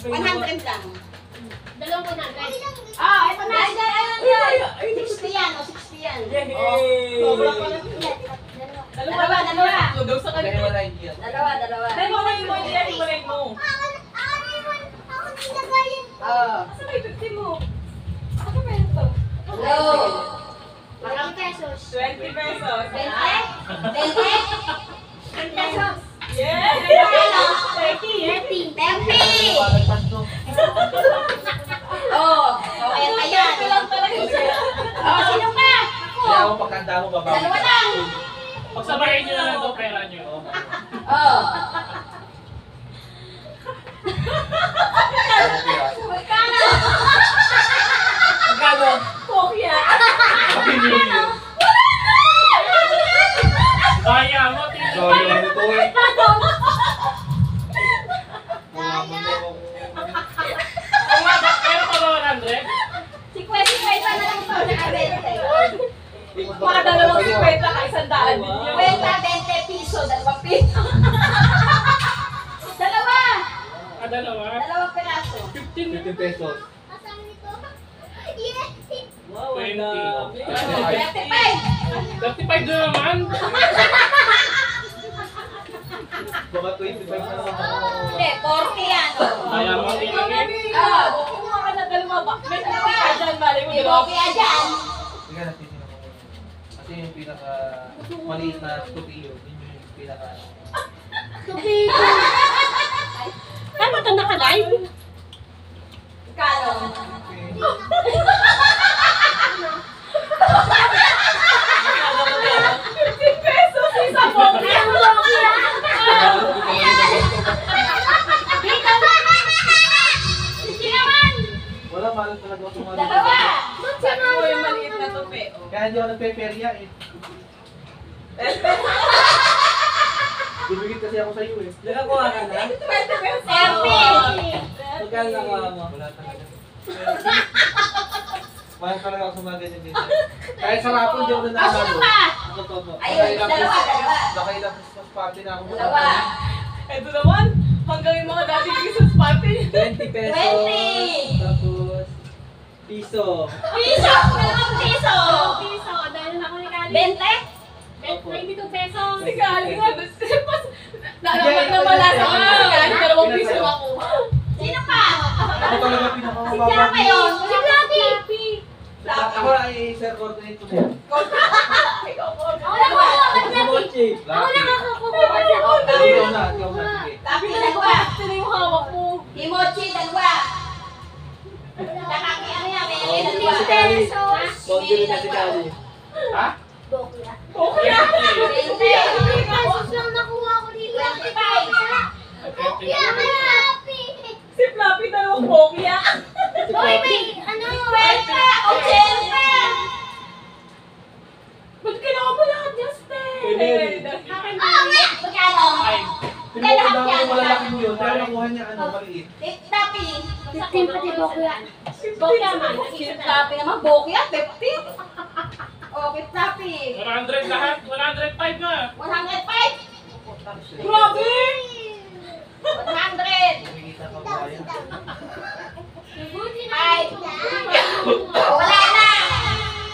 100 lang. Dalawang 100. Ah, ito na. 60 yan, o 60 yan. Sobra pa lang. Dalawa. Daw sa kanila. Dalawa. Dahil mo na yung money yan, imalay mo. Oh. Asa may 50 mo? Asa may ito? Hello. 20 pesos. 20 pesos. 20 pesos. Yes! 30. Oh, okay na yan. Lang talaga siya. Oh, sino pa? Kaya ako pagkanda mo babawi. Dalawa lang. Pagsabayin nyo na lang ito, pera nyo. Oh. Magkano? Kokya. Kaya mo, tingin. Sorry, ano to eh. Pero pa ba 100? Si Kwesi na lang ito. Mga dalawang 50 ka, 100 din yun. Kwenta 20 piso, 2 piso. Dalawa. Dalawa? Dalawang piraso. 15. 15 pesos. Wow, 20. ang dami. 35. 35 na naman. Mga 25 na naman ako. Hindi, 40 yan. Kaya mo, tingin. Oh. Kumuha ka na dalawa ba? May dalawa ka dyan, bali mo Hindi dalawa. mo kaya dyan. Sige, natitin ako. Kasi yung pinaka maliit na tupiyo, yun yung pinaka... Tama ka naka-live? Kano? Magkano mo dyan? 50 pesos, isa mo. Wala, mahal talaga ako mga Dalawa. Sabi mo yung maliit na tupi. Kaya hindi ako nagpe-perya eh. Bibigit kasi ako sa iyo eh. Nakakuha ka na? 20 pesos. 30. Magkano nakuha mo? Wala talaga. Mahal talaga ako sa mga ganyan dito. Kahit sa rapon, di ako na Oh, nanalo. sino pa? Ano to? Ayun, dalawa. Nakailang Christmas party na ako. Dalawa. Ito naman, hanggang yung mga dating Christmas party. 20 pesos. 20. Tapos, piso. Piso. Dalawang piso. Piso. Dahil ako ni Kali. 20. 22 pesos. Si Kali nga, nalaman na wala sa mga si Kali, 2 piso ako. Sino pa? Ako talaga Sino pinakamababa. pa yun? Si Fluffy. Ako ay sir coordinate ko mo. Ikaw po. Ako nakakuha ka Si Mochi. Ako nakakakuha. Ikaw na, sige. Tapi dalawa. Sino yung hawak mo? Kimochi, dalawa. Nakaki, ano yan? May dalawa. Si Kali. Boundary na si Kali. Ha? Okay na. 20. Pesos lang nakuha ko dito. 25. Si Fluffy, dalawang pokya. Hoy, may ano? 80. Ba't kailangan mo lahat, Justin? Akin Ah, wait. Magkano? Pinuha ko daw yung malalaki mo yun, pero nakuha niya ano, maliit. Tapi. 15 pati Bokya. Bokya man. Tapi naman. Bokya, 50. Okay, tapi. 100 lahat. 105 na. 105. Grabe! 100. Kumikita ka ba yan? Ay. Wala na.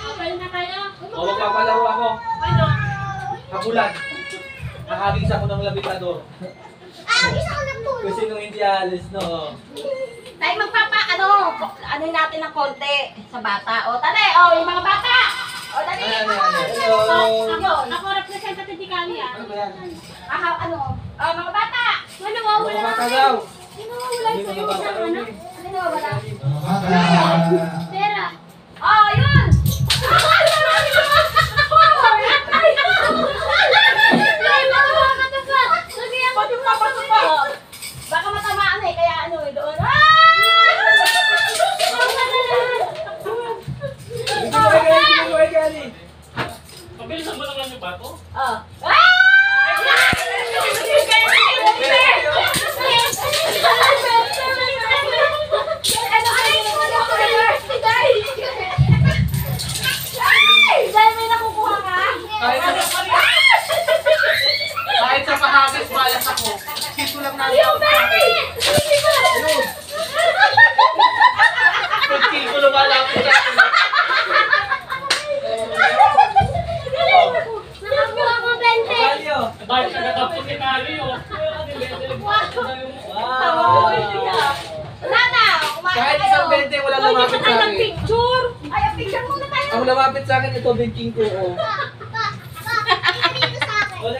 Kapal na kayo. O, magpapalaro ako. Ano? Habulan. Nakagis ako ng labitador. Kasi nung hindi alis, no? Tayo ano natin ng konti sa bata. O, tali. O, yung mga bata. O, dali. Yun. Ako representative ni Kali ah. Ano ba yan? Ano? O, mga bata. Ano Mga wala? bata daw. Sino wala Hindi sa'yo? mga bata Ano? eh. Ano wala? Pera. Oh, yun! Ba't yung papasok pa? Baka matamaan eh, kaya ano eh, doon. Hindi ko Kali. Pabilisan mo naman yung bato. Oh. Dahil may nakukuha ka? Kahit sa pahagis, bayas ako. Kito lang namin Yung ako. baby! Ayun. Wow! Wala na. Kumain Kahit na isang kayo. 20, wala Hindi lumapit pa sa tayo akin. nag-picture. Ay, picture muna tayo. Ang lumapit sa akin, ito, benching ko. Oh. O,